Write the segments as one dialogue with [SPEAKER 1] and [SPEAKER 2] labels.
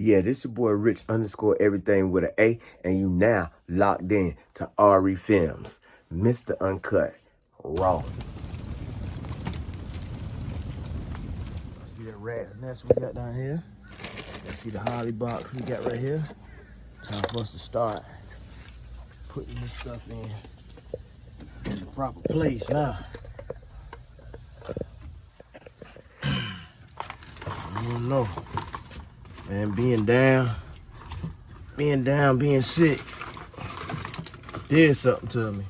[SPEAKER 1] Yeah, this your boy Rich underscore everything with an A, and you now locked in to RE Films, Mr. Uncut, Raw.
[SPEAKER 2] See that rat's nest we got down here? You see the Holley box we got right here? Time for us to start putting this stuff in the proper place now. I don't know. Man, being down, being sick did something to me.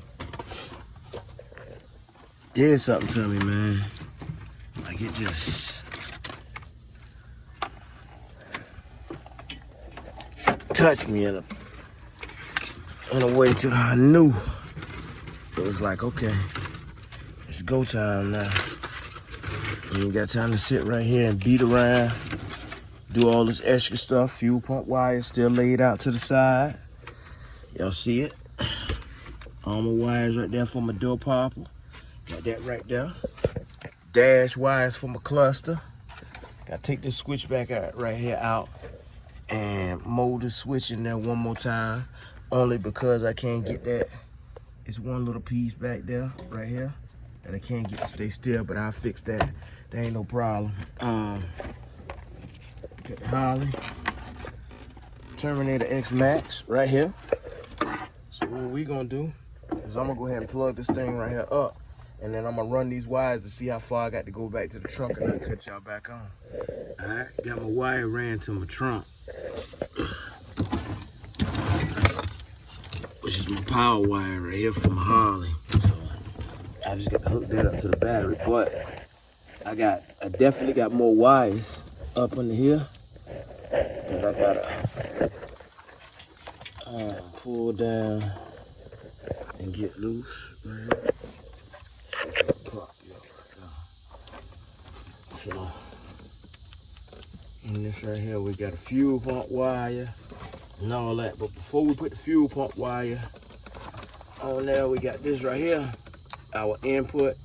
[SPEAKER 2] Did something to me, man. Like it just touched me in a way till I knew it was like, okay, it's go time now. You ain't got time to sit right here and beat around, do all this extra stuff. Fuel pump wires still laid out to the side. Y'all see it? All my wires right there for my door popper. Got that right there. Dash wires for my cluster. Gotta take this switch back out right here out and mold the switch in there one more time. Only because I can't get that. It's one little piece back there, right here, that I can't get to stay still, but I'll fix that. There ain't no problem. Got the Holley Terminator X Max right here. So what we gonna do is I'm gonna go ahead and plug this thing right here up, and then I'm gonna run these wires to see how far I got to go back to the trunk, and then cut y'all back on. All right, got my wire ran to my trunk, which is my power wire right here from Holley. So I just got to hook that up to the battery, but I definitely got more wires up under here that I gotta pull down and get loose right here. So in this right here, we got a fuel pump wire and all that. But before we put the fuel pump wire on there, we got this right here, our input,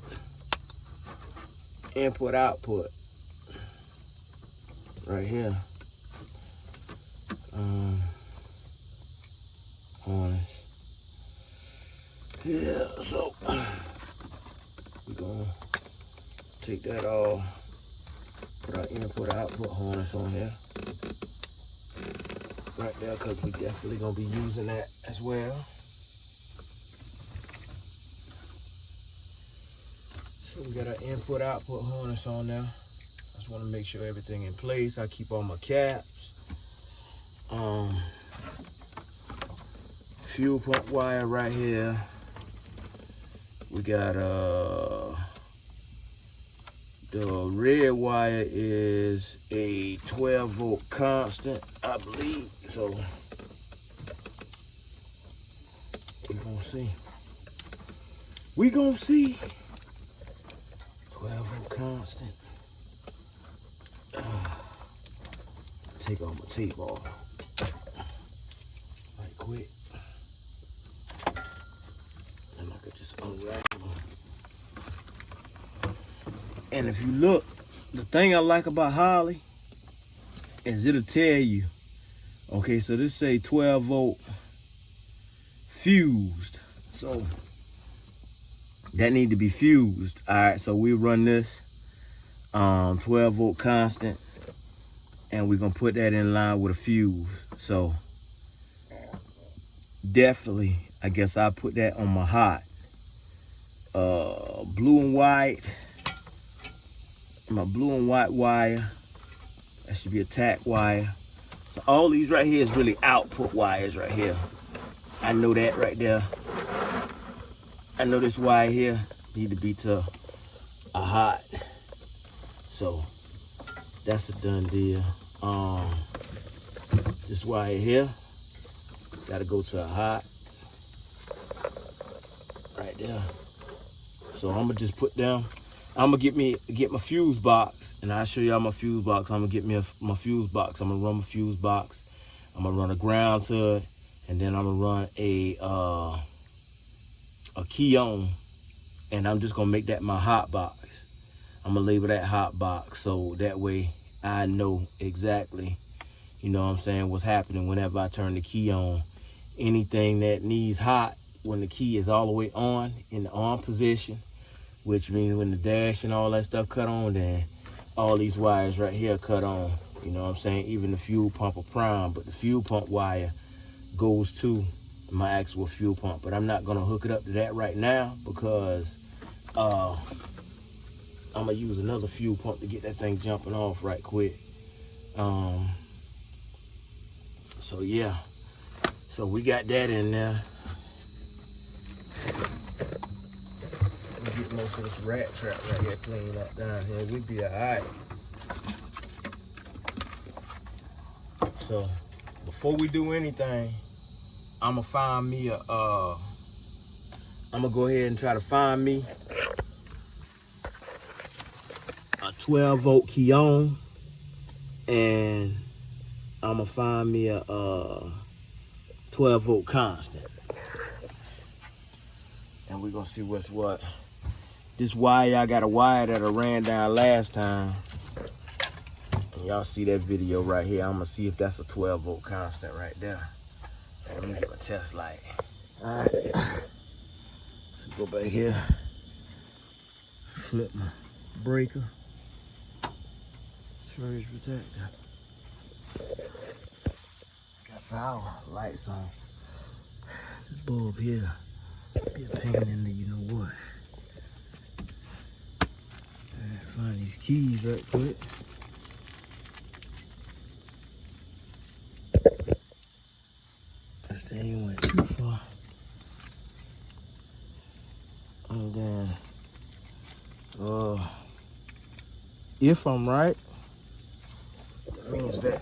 [SPEAKER 2] output right here. Harness. Yeah, so we're gonna take that off, put our input output harness on here right there, because we definitely gonna be using that as well. So we got our input output harness on there. I just want to make sure everything in place. I keep all my caps. Fuel pump wire right here. We got the red wire is a 12-volt constant, I believe. So we're gonna see. We gonna see. 12-volt constant. Take all my tape off right quick. And I could just unwrap them. And if you look, the thing I like about Holley is it'll tell you, okay, so this say 12-volt fused. So that need to be fused. All right, so we run this 12-volt constant, and we're gonna put that in line with a fuse. So definitely, I guess I put that on my hot blue and white. My blue and white wire, that should be a tack wire. So all these right here is really output wires right here. I know that right there. I know this wire here need to be to a hot. So that's a done deal. This wire here gotta go to a hot right there. So I'm gonna just put down, I'm gonna get my fuse box, and I'll show y'all my fuse box. I'm gonna get me my fuse box. I'm gonna run my fuse box. I'm gonna run a ground to it, and then I'm gonna run a key on, and I'm just gonna make that my hot box. I'm gonna label that hot box, so that way I know exactly you know what I'm saying, what's happening whenever I turn the key on. Anything that needs hot, when the key is all the way on, in the on position, which means when the dash and all that stuff cut on, then all these wires right here cut on. You know what I'm saying? Even the fuel pump or prime, but the fuel pump wire goes to my actual fuel pump. But I'm not gonna hook it up to that right now because I'm gonna use another fuel pump to get that thing jumping off right quick. So yeah, so we got that in there. We'll get most of this rat trap right here cleaned up down here. We'll be alright. So before we do anything, I'm gonna go ahead and try to find me a 12-volt key on, and I'm gonna find me a 12-volt constant, and we're gonna see what's what. This wire, I got a wire that I ran down last time, and y'all see that video right here. I'm gonna see if that's a 12-volt constant right there. Let me get my test light. All right, so go back here, flip my breaker, surge protector. Got power, lights on. This bulb here be a pain in the you know what. Alright, find these keys right quick. This thing went too far. And then, if I'm right, that means that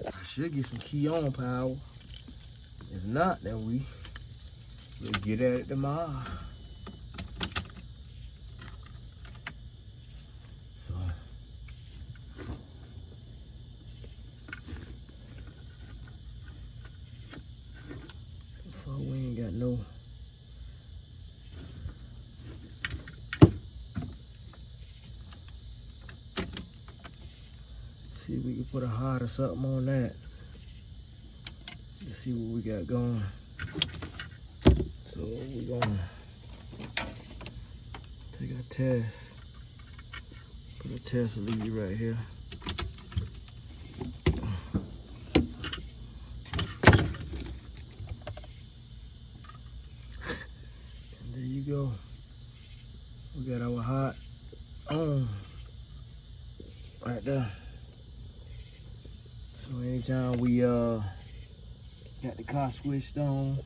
[SPEAKER 2] I should get some key on power. If not, then we'll get at it tomorrow. So far we ain't got no see if we can put a heart or something on that. Let's see what we got going. So we're gonna take our test. Put a test lead right here. And there you go. We got our hot on right there. So anytime we got the car switched on,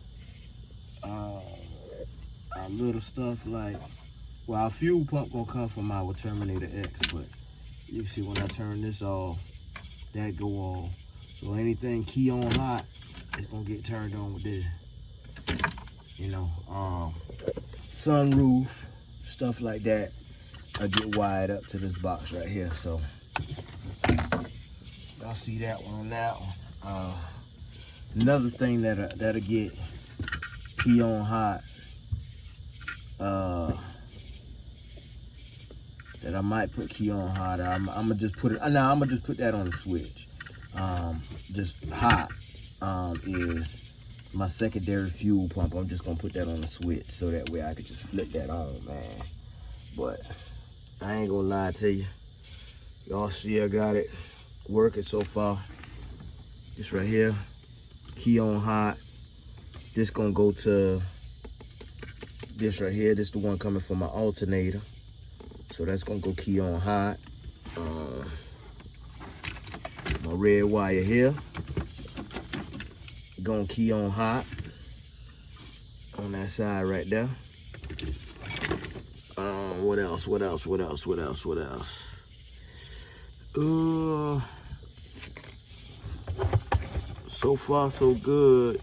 [SPEAKER 2] our little stuff like, well, our fuel pump gonna come from our Terminator X, but you see when I turn this off, that go on. So anything key on hot, it's gonna get turned on with this. You know, sunroof, stuff like that, I get wired up to this box right here. So y'all see that one on that one. Another thing that'll get key on hot, that I might put key on hot. I'm gonna just put it. I'm gonna just put that on the switch. Just hot is my secondary fuel pump. I'm just gonna put that on the switch so that way I could just flip that on, man. But I ain't gonna lie to you. Y'all see I got it working so far. This right here, key on hot. This gonna go to this right here. This the one coming from my alternator. So that's gonna go key on hot. My red wire here, gonna key on hot on that side right there. What else? So far so good.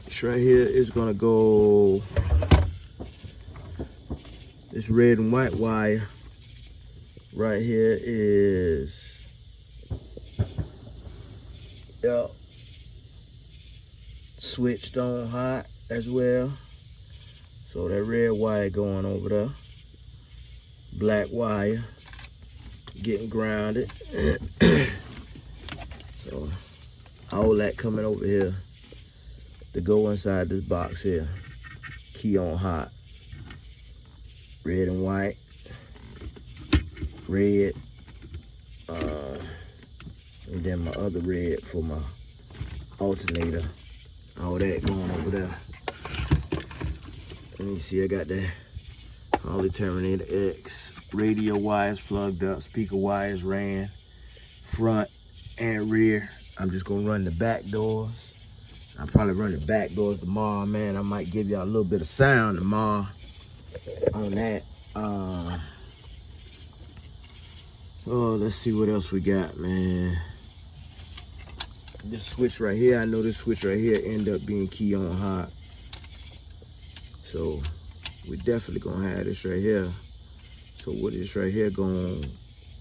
[SPEAKER 2] This right here is gonna go, this red and white wire right here is, switched on hot as well. So that red wire going over there. Black wire getting grounded. So all that coming over here to go inside this box here. Key on hot. Red and white. Red. And then my other red for my alternator. All that going over there. And you see I got that Holley Terminator X. Radio wires plugged up, speaker wires ran, front and rear. I'm just gonna run the back doors. I'll probably run the back doors tomorrow, man. I might give y'all a little bit of sound tomorrow on that. Oh, let's see what else we got, man. This switch right here, I know this switch right here end up being key on hot. So we definitely gonna have this right here. So what is right here gonna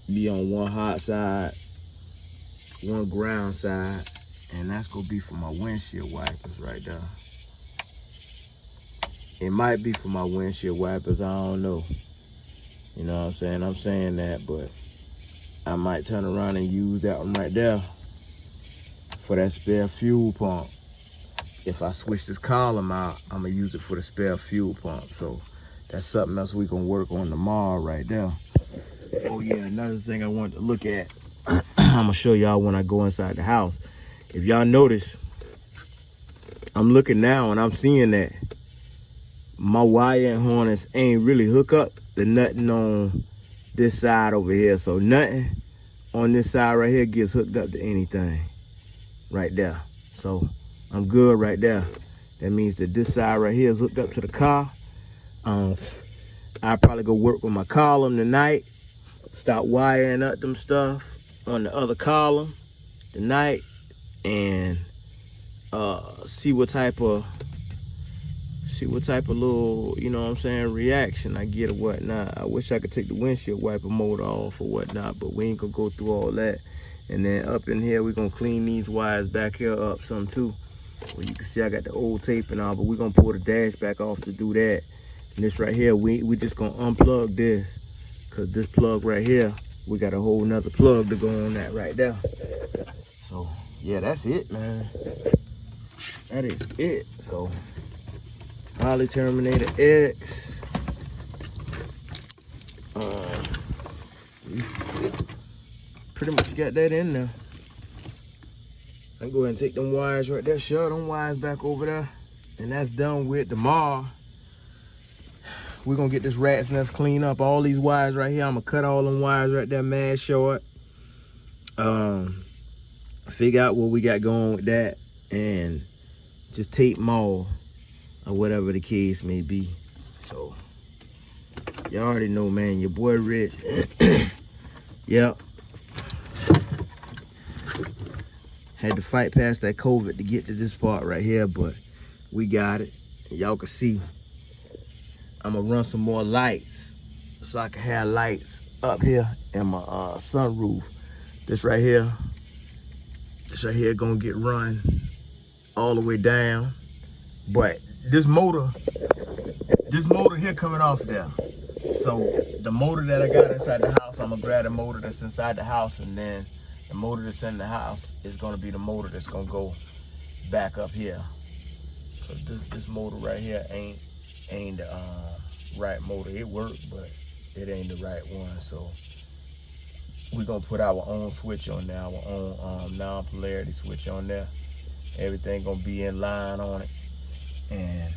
[SPEAKER 2] be on one hot side, one ground side, and that's gonna be for my windshield wipers right there. It might be for my windshield wipers, I don't know. You know what I'm saying? I'm saying that, but I might turn around and use that one right there for that spare fuel pump. If I switch this column out, I'm gonna use it for the spare fuel pump. So that's something else we gonna work on tomorrow right there. Oh yeah, another thing I wanted to look at. I'm gonna show y'all when I go inside the house. If y'all notice, I'm looking now and I'm seeing that my wire and harness ain't really hook up to nothing on this side over here. So nothing on this side right here gets hooked up to anything right there. So I'm good right there. That means that this side right here is hooked up to the car. I'll probably go work with my column tonight. Start wiring up them stuff on the other column tonight and see what type of little, you know what I'm saying, reaction I get or whatnot. I wish I could take the windshield wiper motor off or whatnot, but we ain't gonna go through all that. And then up in here, we're gonna clean these wires back here up some too. Well, you can see I got the old tape and all, but we're gonna pull the dash back off to do that. And this right here, we just gonna unplug this, cause this plug right here, we got a whole nother plug to go on that right there. So yeah, that's it, man. That is it. So Holley Terminator X. Pretty much got that in there. I'm go ahead and take them wires right there, shove them wires back over there, and that's done with. Tomorrow, we're gonna get this rat's nest cleaned up. All these wires right here, I'm gonna cut all them wires right there mad short. Figure out what we got going with that, and just tape them all, or whatever the case may be. So, y'all already know, man, your boy Rich. Yep. Had to fight past that COVID to get to this part right here, but we got it. Y'all can see, I'm gonna run some more lights so I can have lights up here in my sunroof. This right here gonna get run all the way down. But this motor here coming off there. So the motor that I got inside the house, I'm gonna grab the motor that's inside the house, and then the motor that's in the house is gonna be the motor that's gonna go back up here. So this motor right here ain't the right motor. It worked, but it ain't the right one. So we're gonna put our own switch on there, our own non-polarity switch on there. Everything gonna be in line on it, and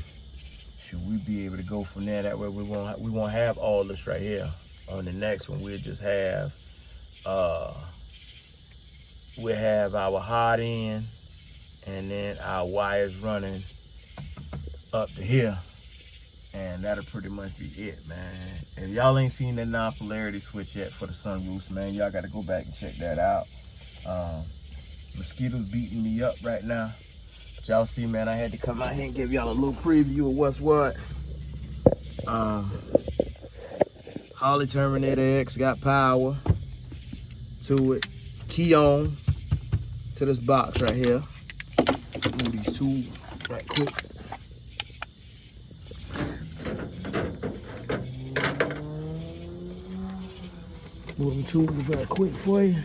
[SPEAKER 2] should we be able to go from there? That way we won't have all this right here. On the next one, we'll just have we'll have our hot end and then our wires running up to here, and that'll pretty much be it, man. If y'all ain't seen that non-polarity switch yet for the sunroofs, man, y'all gotta go back and check that out. Mosquitoes beating me up right now, but y'all see, man, I had to come out here and give y'all a little preview of what's what. Holley Terminator X got power to it. Key on to this box right here. Move these tools right quick. pull them tools right quick for you.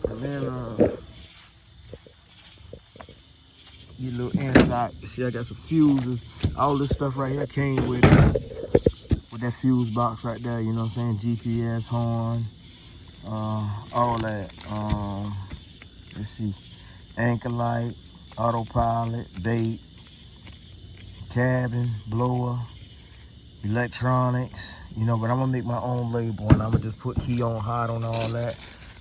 [SPEAKER 2] And then get a little inside. You see I got some fuses. All this stuff right here came with that fuse box right there, you know what I'm saying? GPS, horn, all that. Let's see, anchor light, autopilot, bait, cabin, blower, electronics, you know, but I'm gonna make my own label and I'm gonna just put key on hot on all that.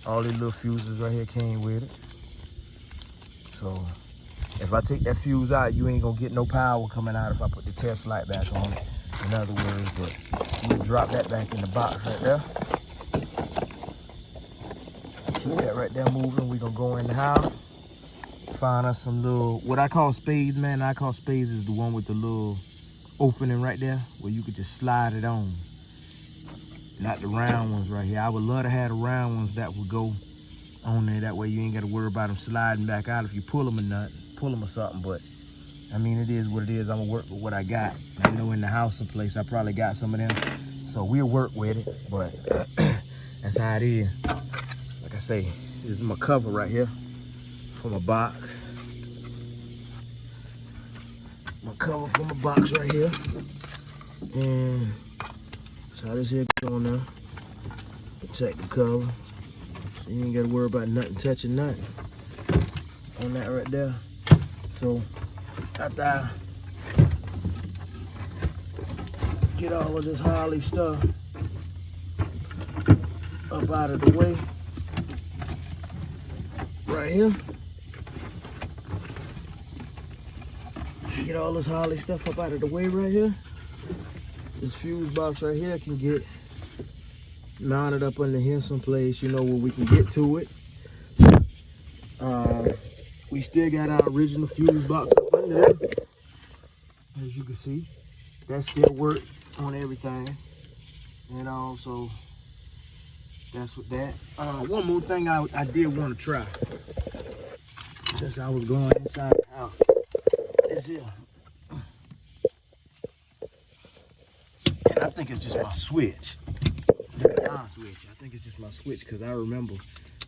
[SPEAKER 2] All these little fuses right here came with it. So if I take that fuse out, you ain't gonna get no power coming out if I put the test light back on it. In other words, but we'll drop that back in the box right there. Keep that right there moving. We're gonna go in the house, find us some little, what I call spades, man. I call spades is the one with the little opening right there where you could just slide it on. Not the round ones right here. I would love to have the round ones that would go on there. That way you ain't got to worry about them sliding back out if you pull them or nothing, pull them or something. But I mean, it is what it is. I'm gonna work with what I got. I know in the house someplace I probably got some of them, so we'll work with it. But that's how it is. Like I say, this is my cover right here for my box. My cover for my box right here, and that's how this here going now. Protect the cover, so you ain't gotta worry about nothing touching nothing on that right there. So after I get all of this Holley stuff up out of the way, right here, get all this Holley stuff up out of the way right here, this fuse box right here can get mounted up under here someplace, you know, where we can get to it. We still got our original fuse box up under there. As you can see, that still worked on everything. You know, so that's what that. One more thing I did want to try, since I was going inside the house, is here. And I think it's just my switch. To be honest with you, I think it's just my switch, because I remember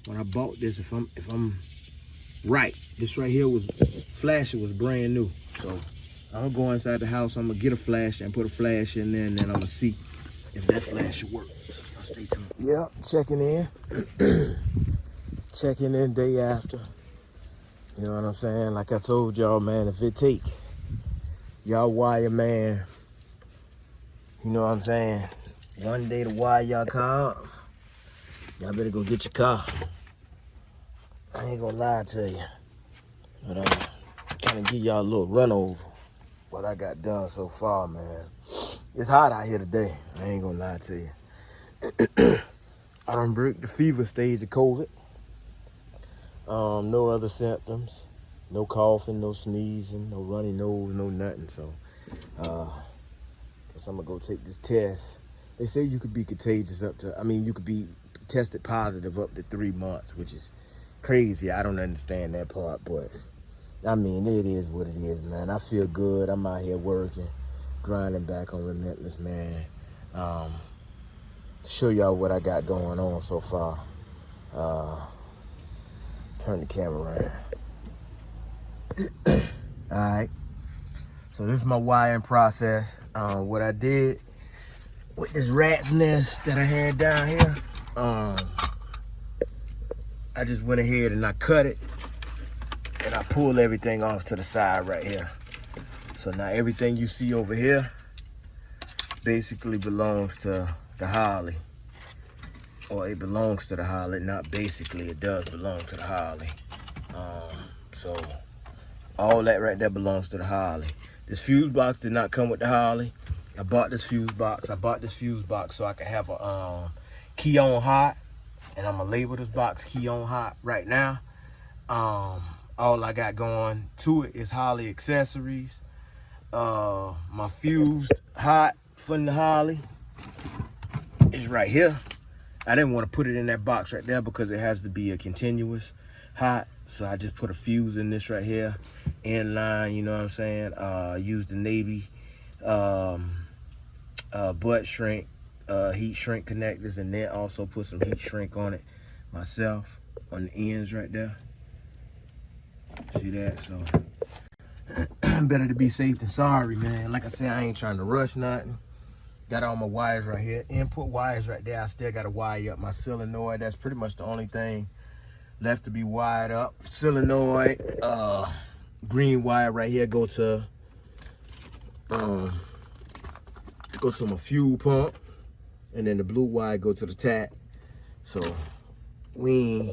[SPEAKER 2] when I bought this, if I'm right, this right here was flasher was brand new. So I'm gonna go inside the house, I'm gonna get a flash and put a flash in there, and then I'm gonna see if that flash works. So y'all stay tuned. Yeah, checking in. Checking in day after. You know what I'm saying? Like I told y'all, man, if it take y'all wire, man, you know what I'm saying, one day to wire y'all car up, y'all better go get your car. I ain't gonna lie to you, but I'm trying to give y'all a little run over what I got done so far, man. It's hot out here today. I ain't gonna lie to you. I done broke the fever stage of COVID. No other symptoms, no coughing, no sneezing, no runny nose, no nothing. So, guess I'm gonna go take this test. They say you could be contagious you could be tested positive up to 3 months, which is crazy. I don't understand that part, but I mean, it is what it is, man. I feel good. I'm out here working, grinding back on Relentless, man. Show y'all what I got going on so far. Turn the camera around. All right. So this is my wiring process. What I did with this rat's nest that I had down here, I just went ahead and I cut it and I pulled everything off to the side right here. So now everything you see over here basically belongs to the Holley. Or it belongs to the Holley, not basically, it does belong to the Holley. So all that right there belongs to the Holley. This fuse box did not come with the Holley. I bought this fuse box. I bought this fuse box so I could have a key on hot, and I'm gonna label this box key on hot right now. All I got going to it is Holley accessories. My fused hot from the Holley is right here. I didn't want to put it in that box right there because it has to be a continuous hot. So I just put a fuse in this right here, in line, you know what I'm saying? Use the Navy butt shrink heat shrink connectors, and then also put some heat shrink on it myself on the ends right there. See that? So better to be safe than sorry, man. Like I said, I ain't trying to rush nothing. Got all my wires right here. Input wires right there. I still got to wire up my solenoid. That's pretty much the only thing left to be wired up. Solenoid, green wire right here go to my fuel pump, and then the blue wire go to the tap. So we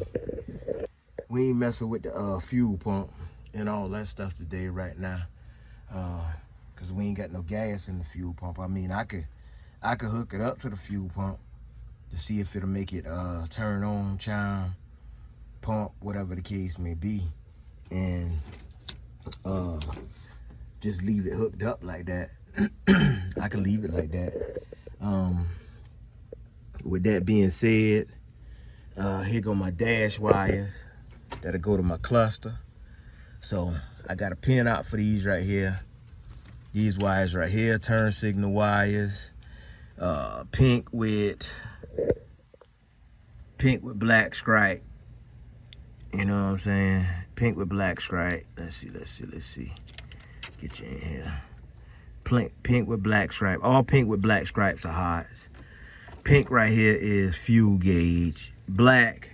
[SPEAKER 2] ain't messing with the fuel pump and all that stuff today right now, cause we ain't got no gas in the fuel pump. I mean, I could hook it up to the fuel pump to see if it'll make it turn on, chime, pump, whatever the case may be, and just leave it hooked up like that. I can leave it like that. With that being said, here go my dash wires that'll go to my cluster. So I got a pin out for these right here. These wires right here, turn signal wires, pink with black stripe. You know what I'm saying? Pink with black stripe. Let's see. Get you in here. Pink with black stripe. All pink with black stripes are hots. Pink right here is fuel gauge. Black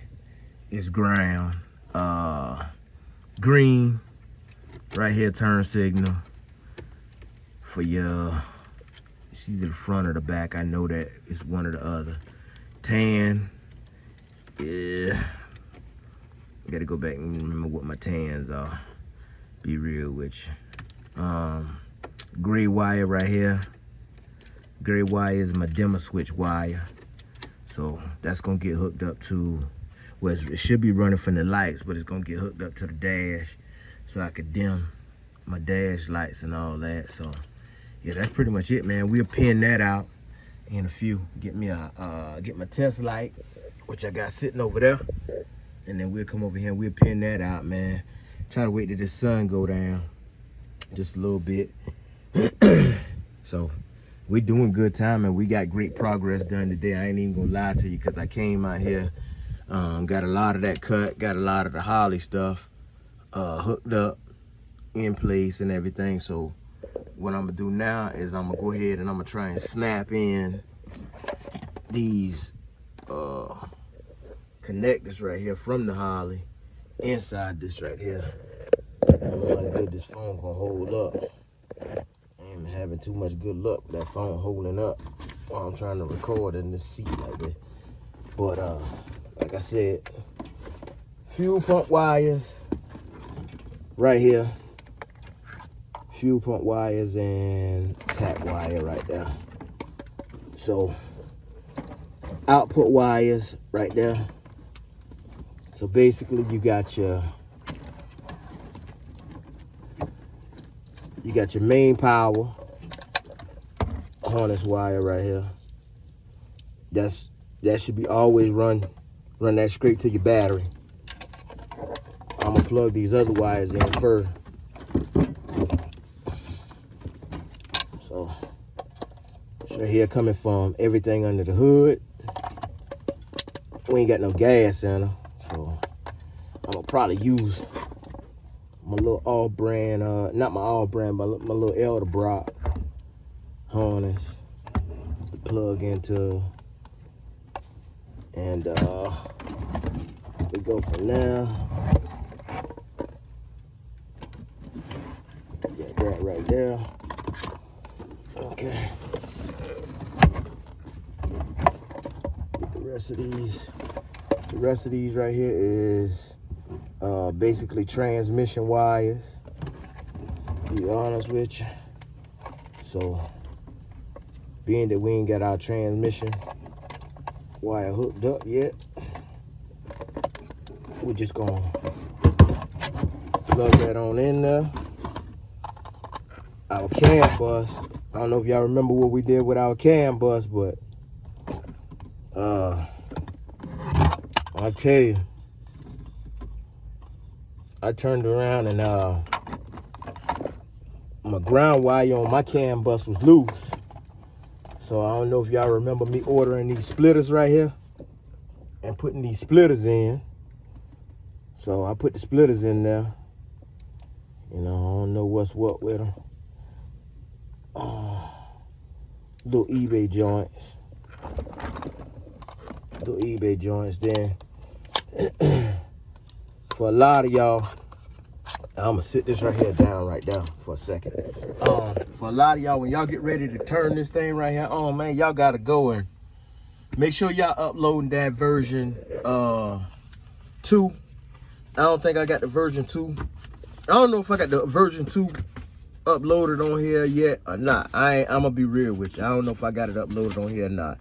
[SPEAKER 2] is ground. Green right here, turn signal for your, it's either the front or the back. I know that it's one or the other. Tan, yeah. Gotta go back and remember what my tans are. Be real with you. Gray wire right here. Gray wire is my dimmer switch wire. So that's gonna get hooked up to, well, it should be running from the lights, but it's gonna get hooked up to the dash so I could dim my dash lights and all that. So yeah, that's pretty much it, man. We'll pin that out in a few. Get me get my test light, which I got sitting over there, and then we'll come over here and we'll pin that out, man. Try to wait till the sun go down just a little bit. So we're doing good time, and we got great progress done today. I ain't even gonna lie to you, because I came out here, got a lot of that cut, got a lot of the Holley stuff hooked up in place and everything. So what I'm gonna do now is I'm gonna go ahead and I'm gonna try and snap in these connectors right here from the Holley inside this right here. I don't know how good this phone gonna hold up. I ain't having too much good luck with that phone holding up while I'm trying to record in this seat like that. But like I said, fuel pump wires right here. Fuel pump wires and tap wire right there. So output wires right there. So basically you got your main power harness wire right here. That should be always run that straight to your battery. I'm gonna plug these other wires in first. So right here coming from everything under the hood. We ain't got no gas in her, so I'm gonna probably use my little all brand, not my all brand, but my little Elderbrock harness to plug into, and we go from there. Got that right there. Okay. Get the rest of these. The rest of these right here is basically transmission wires, to be honest with you. So being that we ain't got our transmission wire hooked up yet, we're just gonna plug that on in there. Our cam bus, I don't know if y'all remember what we did with our cam bus, but I tell you, I turned around and my ground wire on my cam bus was loose. So I don't know if y'all remember me ordering these splitters right here and putting these splitters in. So I put the splitters in there. You know, I don't know what's what with them. Little eBay joints. Little eBay joints. Then for a lot of y'all, I'm gonna sit this right here down right there for a second. For a lot of y'all, when y'all get ready to turn this thing right here on, man, y'all gotta go and make sure y'all uploading that version 2. I don't think I got the version 2. I don't know if I got the version 2 uploaded on here yet or not. I'm gonna be real with you. I don't know if I got it uploaded on here or not.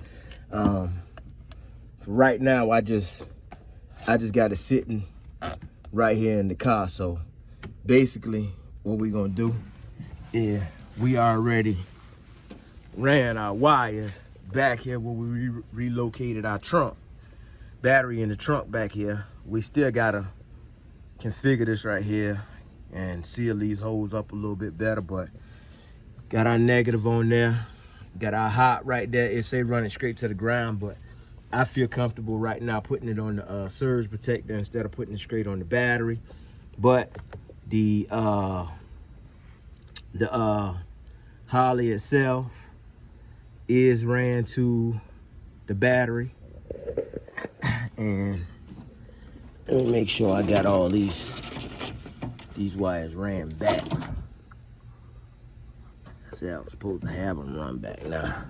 [SPEAKER 2] Right now, I just got it sitting right here in the car. So basically, what we're gonna do is we already ran our wires back here where we relocated our trunk. Battery in the trunk back here. We still gotta configure this right here and seal these holes up a little bit better, but got our negative on there, got our hot right there. It say running straight to the ground, but I feel comfortable right now putting it on the surge protector instead of putting it straight on the battery. But the Holley itself is ran to the battery, and let me make sure I got all these wires ran back. I said I was supposed to have them run back now.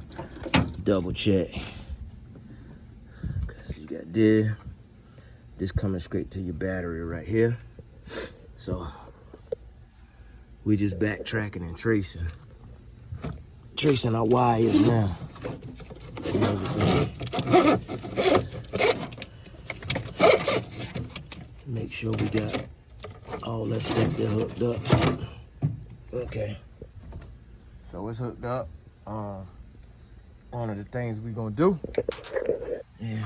[SPEAKER 2] Double check. Cause you got this coming straight to your battery right here. So we just backtracking and tracing our wires now and everything. Make sure we got all that stuff there hooked up. Okay, so it's hooked up. One of the things we're gonna do, yeah,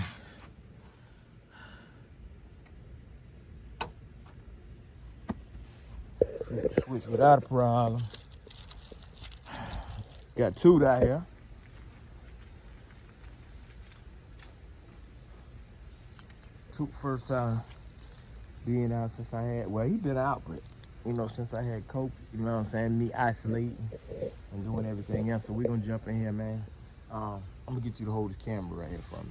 [SPEAKER 2] switch without a problem. Got 2 out here. First time being out since I had, well, he been out, but you know, since I had coke, you know what I'm saying, me isolating and doing everything else. So we're gonna jump in here, man. I'm gonna get you to hold this camera right here for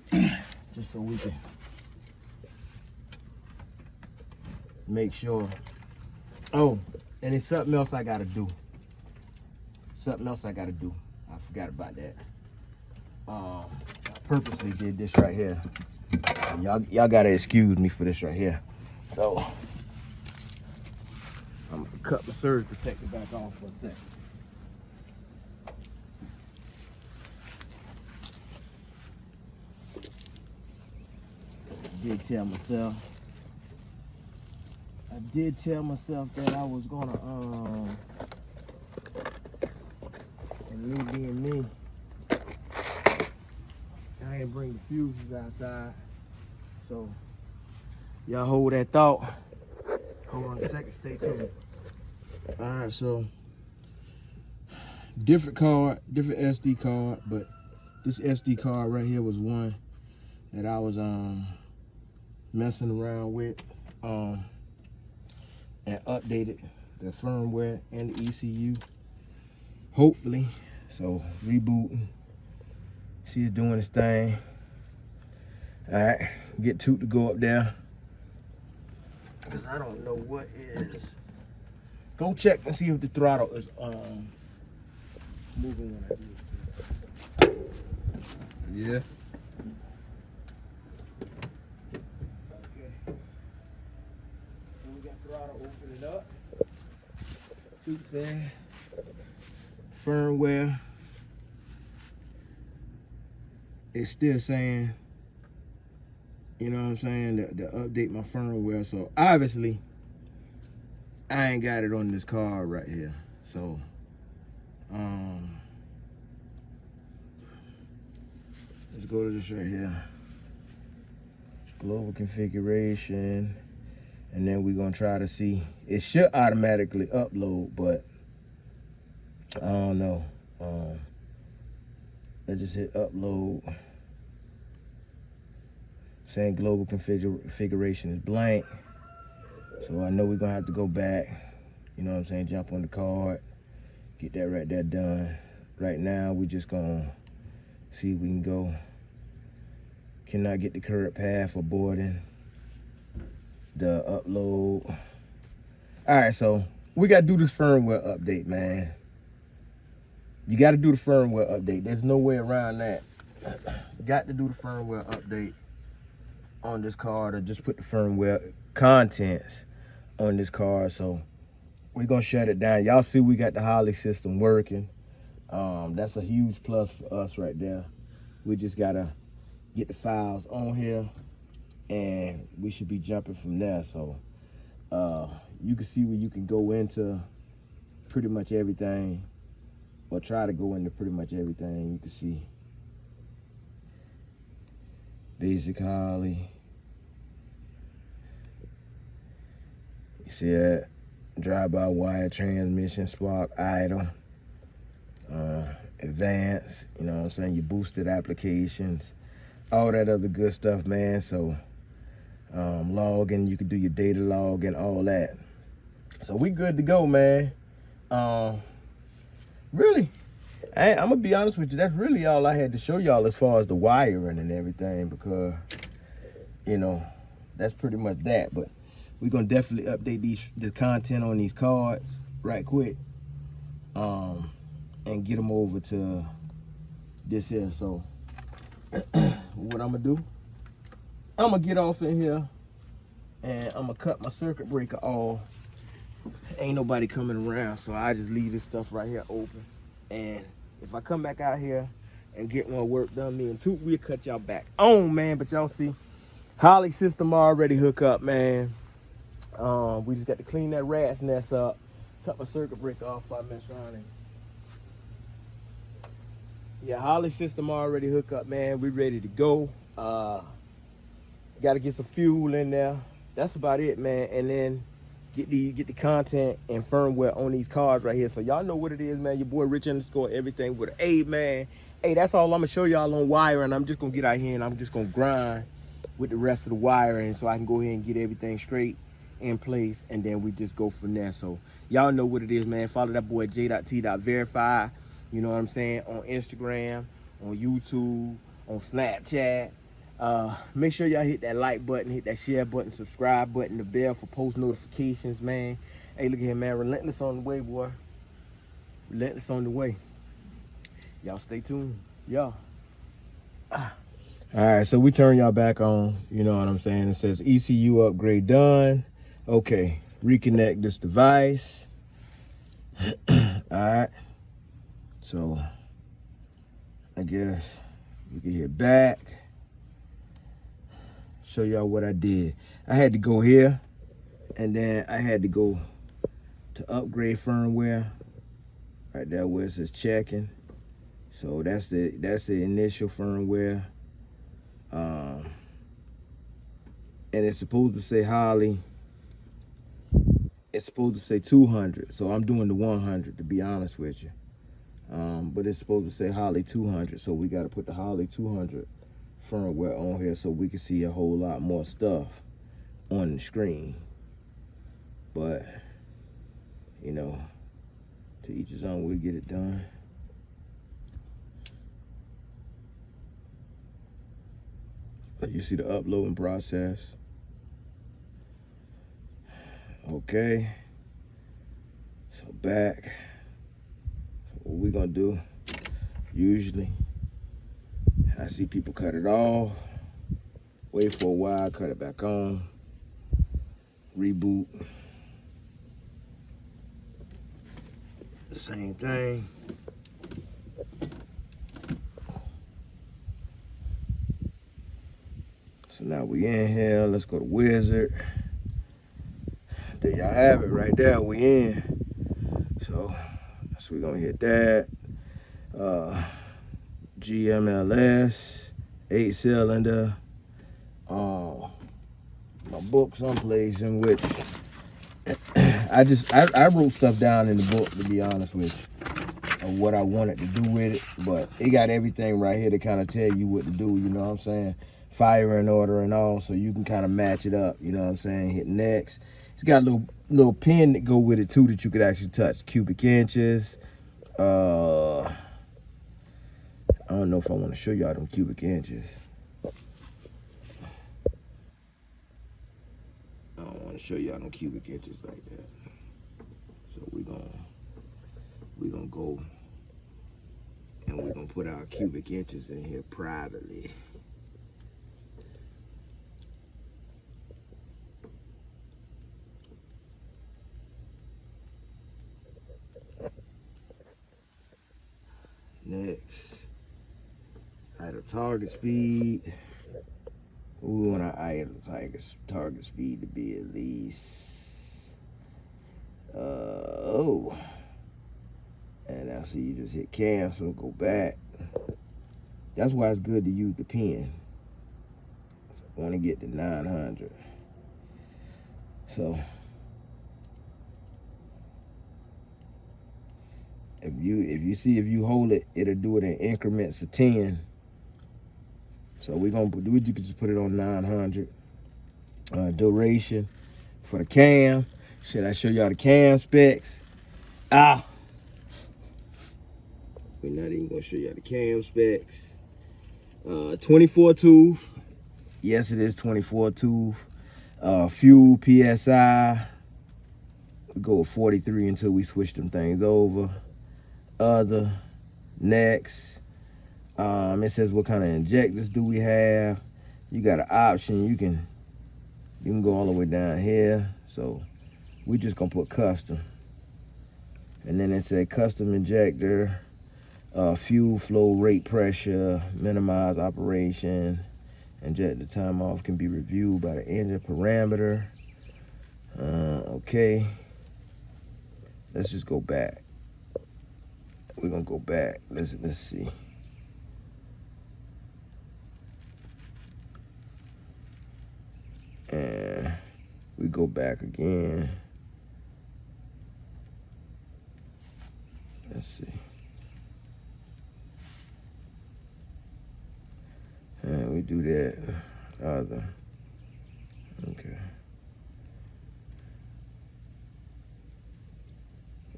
[SPEAKER 2] me. Just so we can make sure. Oh, and it's something else I gotta do. I forgot about that. I purposely did this right here. Y'all gotta excuse me for this right here. So I'm gonna cut the surge protector back on for a second. I did tell myself that I was gonna and me being me, I ain't bring the fuses outside. So y'all hold that thought. Hold on a second, stay tuned. All right, so different SD card, but this SD card right here was one that I was messing around with and updated the firmware and the ECU, hopefully. So rebooting, see it's doing its thing. All right, get Toot to go up there, because I don't know what is. Go check and see if the throttle is moving when I do it. Yeah. Okay. So we got throttle, open it up. Toot said firmware. It's still saying, you know what I'm saying, to update my firmware. So obviously I ain't got it on this card right here. So let's go to this right here, global configuration, and then we're gonna try to see. It should automatically upload, but I don't know. I just hit upload. Saying global configuration is blank. So I know we're gonna have to go back. You know what I'm saying? Jump on the card, get that right there done. Right now, we just gonna see if we can go. Cannot get the current path for boarding. The upload. All right, so we gotta do this firmware update, man. You gotta do the firmware update. There's no way around that. Got to do the firmware update on this card, or just put the firmware contents on this card. So we're gonna shut it down. Y'all see we got the Holley system working. That's a huge plus for us right there. We just gotta get the files on here and we should be jumping from there. So you can see where you can go into pretty much everything, or try to go into pretty much everything. You can see basic Holley. You see that drive-by-wire transmission, spark idle, advanced, you know what I'm saying, your boosted applications, all that other good stuff, man. So login, you can do your data log and all that. So we good to go, man. Really, I'm gonna be honest with you, that's really all I had to show y'all as far as the wiring and everything, because you know that's pretty much that. But we're gonna definitely update the content on these cards right quick, and get them over to this here. So what I'm gonna do, I'm gonna get off in here and I'm gonna cut my circuit breaker off. Ain't nobody coming around, so I just leave this stuff right here open. And if I come back out here and get more work done, me and Toot, we'll cut y'all back on, man. But y'all see, Holley system already hook up, man. We just got to clean that rat's nest up, cut my circuit breaker off if I mess around. And yeah, Holley system already hook up, man. We ready to go. Got to get some fuel in there. That's about it, man. And then get the content and firmware on these cards right here. So y'all know what it is, man. Your boy Rich underscore everything with an A, man. Hey, that's all I'm gonna show y'all on wiring. I'm just gonna get out here and I'm just gonna grind with the rest of the wiring so I can go ahead and get everything straight in place, and then we just go from there. So y'all know what it is, man. Follow that boy j.t.verify, you know what I'm saying, on Instagram, on YouTube, on Snapchat. Make sure y'all hit that like button, hit that share button, subscribe button, the bell for post notifications, man. Hey, look at here, man. Relentless on the way, boy. Relentless on the way. Y'all stay tuned. Y'all. All right, so we turn y'all back on. You know what I'm saying? It says ECU upgrade done. Okay, reconnect this device. All right. So I guess we can hit back. Show y'all what I did. I had to go here, and then I had to go to upgrade firmware. Right there where it says checking. So that's the initial firmware. And it's supposed to say Holley. It's supposed to say 200. So I'm doing the 100, to be honest with you. But it's supposed to say Holley 200. So we got to put the Holley 200 firmware on here so we can see a whole lot more stuff on the screen. But you know, to each his own, we'll get it done. You see the uploading process. Okay, so back. So what we gonna do, usually I see people cut it off, wait for a while, cut it back on, reboot. The same thing. So now we in here, let's go to Wizard. There y'all have it right there, we in. So we're gonna hit that. GMLS, 8-cylinder. My book someplace in which I wrote stuff down in the book, to be honest with you. of what I wanted to do with it, but it got everything right here to kind of tell you what to do, you know what I'm saying? Fire in order and all, so you can kind of match it up, you know what I'm saying? Hit next. It's got a little pin that go with it too that you could actually touch. Cubic inches. I don't know if I want to show y'all them cubic inches. I don't want to show y'all them cubic inches like that. So we're gonna go and we're gonna put our cubic inches in here privately. Next, idle target speed. We want our idle target speed to be at least and now see, you just hit cancel, go back. That's why it's good to use the pen. I want to get to 900. So if you hold it, it'll do it in increments of 10. So we're gonna do it. You can just put it on 900. Duration for the cam. Should I show y'all the cam specs? We're not even gonna show y'all the cam specs. 24 tooth. Yes, it is 24 tooth. Fuel PSI. We go with 43 until we switch them things over. Other. Next. It says what kind of injectors do we have. You got an option. You can go all the way down here. So we just gonna put custom. And then it said custom injector, fuel flow rate pressure, minimize operation, injector time off can be reviewed by the engine parameter. Okay. Let's just go back. We're gonna go back. Let's see. And we go back again. Let's see. And we do that. Other. Okay.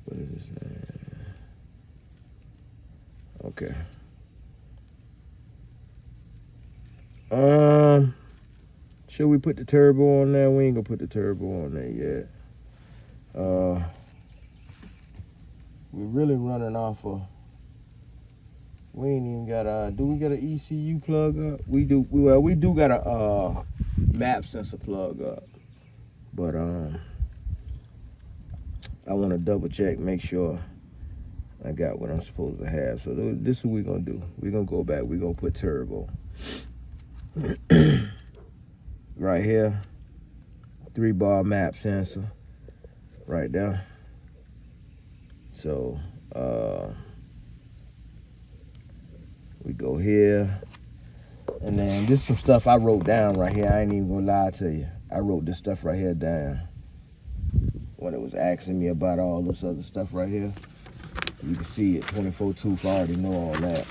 [SPEAKER 2] What is this? Okay. Should we put the turbo on there? We ain't gonna put the turbo on there yet. We're really running off of. We ain't even got a. Do we got an ECU plug up? We do. Well, we do got a map sensor plug up, but I want to double check, make sure I got what I'm supposed to have. So this is what we're gonna do. We're gonna go back. We're gonna put turbo. Right here, 3-bar map sensor, right there. So we go here, and then this is some stuff I wrote down right here. I ain't even gonna lie to you. I wrote this stuff right here down when it was asking me about all this other stuff right here. You can see it, 24 tooth. I already know all that.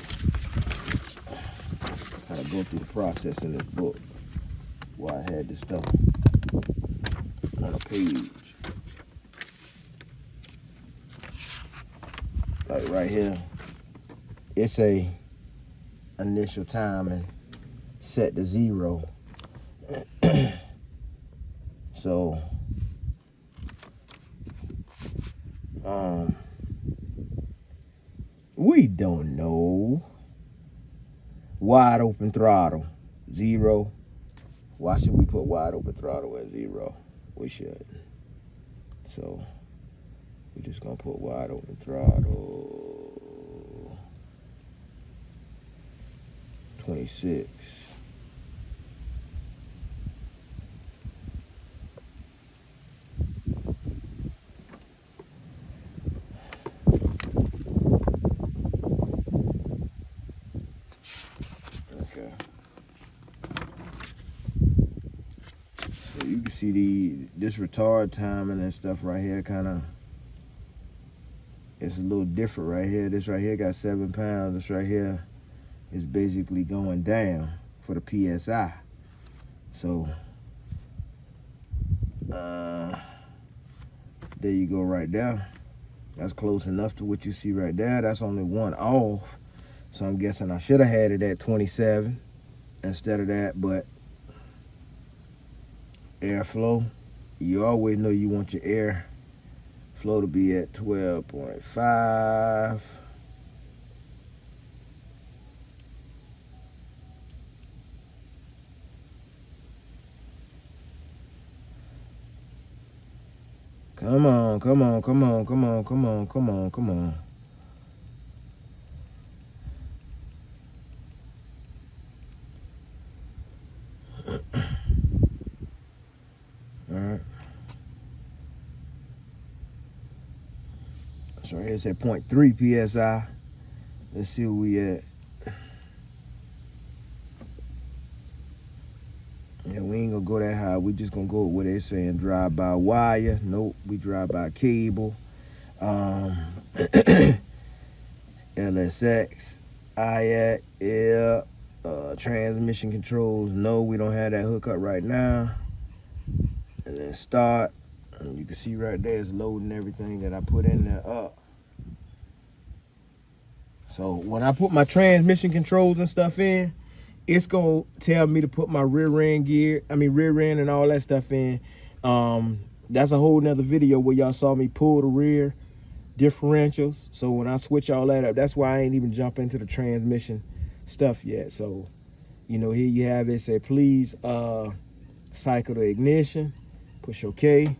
[SPEAKER 2] Kind of go through the process in this book. Why I had this stuff on a page. Like right here, it's a initial timing set to 0. So we don't know. Wide open throttle 0. Why should we put wide open throttle at 0? We should. So we're just gonna put wide open throttle 26. Okay. So you can see this retard timing and stuff right here kind of it's a little different right here. This right here got 7 pounds. This right here is basically going down for the PSI. So there you go right there. That's close enough to what you see right there. That's only 1 off. So I'm guessing I should have had it at 27 instead of that, but airflow, you always know you want your air flow to be at 12.5. Come on, come on, come on, come on, come on, come on, come on. All right. So right here it's at 0.3 PSI. Let's see where we at. Yeah, we ain't gonna go that high. We just gonna go with what they saying, drive by wire. Nope, we drive by cable. LSX, IAC, yeah, transmission controls. No, we don't have that hookup right now. And then start. And you can see right there it's loading everything that I put in there up. So when I put my transmission controls and stuff in, it's gonna tell me to put my rear end and all that stuff in. That's a whole nother video where y'all saw me pull the rear differentials. So when I switch all that up, that's why I ain't even jump into the transmission stuff yet. So, you know, here you have it. Say, please cycle the ignition, push OK,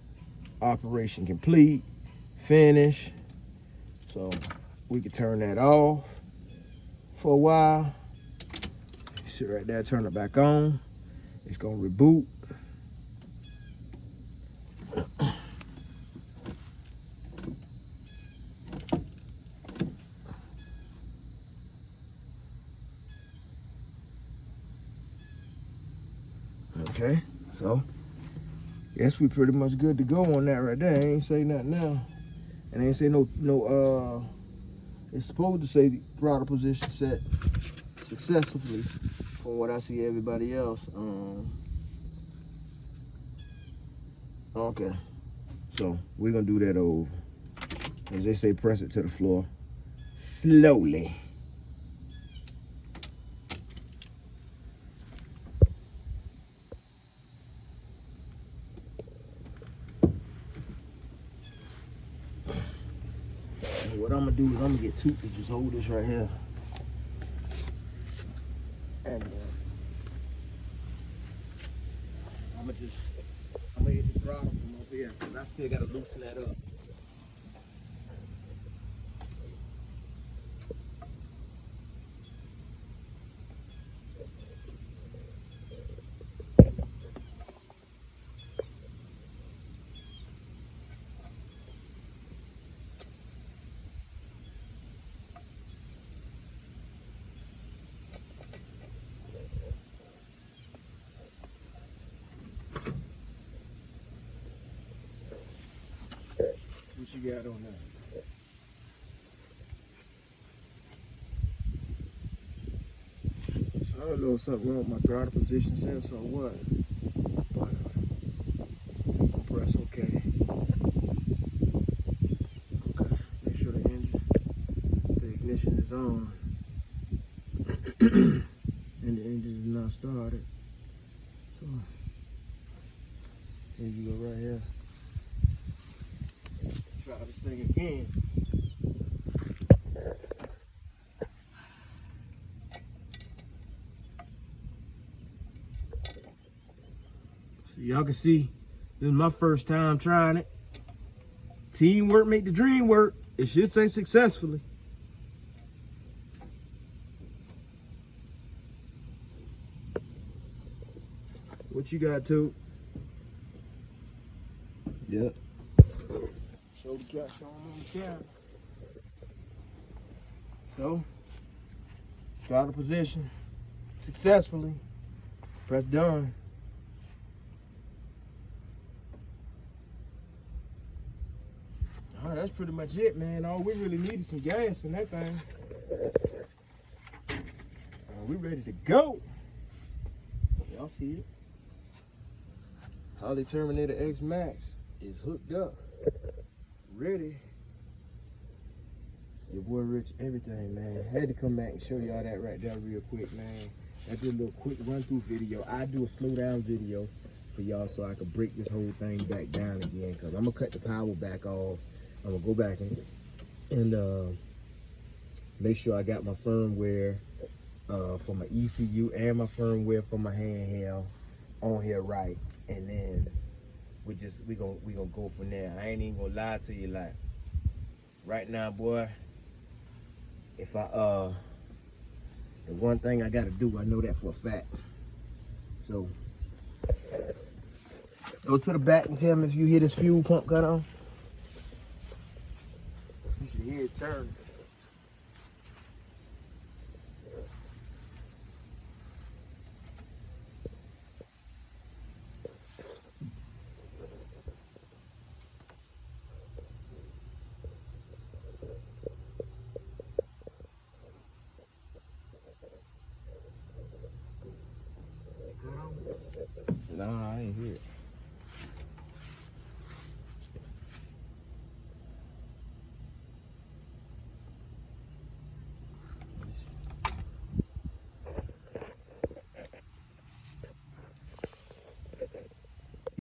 [SPEAKER 2] operation complete, finish. So we can turn that off for a while. Sit right there, turn it back on. It's gonna reboot. Okay, so guess we pretty much good to go on that right there. I ain't say nothing now. And I ain't say no it's supposed to say the throttle position set successfully from what I see everybody else. Okay, so we're gonna do that over. As they say, press it to the floor slowly. And what I'm gonna do is I'm gonna get Toot to just hold this right here. And I'm gonna hit the throttle from up here because I still gotta loosen that up. What you got on that? So I don't know if something wrong with my throttle position sensor or what. But press OK. Okay. Make sure the ignition is on. And the engine is not started. So here you go right here. Try this thing again. So y'all can see this is my first time trying it. Teamwork make the dream work. It should say successfully. What you got, Toot? Yep. Show the cat, show them on the camera. So, throttle position successfully. Press done. Oh, that's pretty much it, man. All we really need is some gas in that thing. We ready to go. Y'all see it? Holley Terminator X Max is hooked up, ready. Your boy Rich, everything, man. Had to come back and show y'all that right there real quick, man. That's just a little quick run-through video. I do a slow-down video for y'all so I can break this whole thing back down again, because I'm going to cut the power back off. I'm going to go back and make sure I got my firmware for my ECU and my firmware for my handheld on here right. And then we gonna go from there. I ain't even gonna lie to you, like right now, boy. If the one thing I gotta do, I know that for a fact. So go to the back and tell me if you hear this fuel pump cut on. You should hear it turn. Nah, I ain't hear it.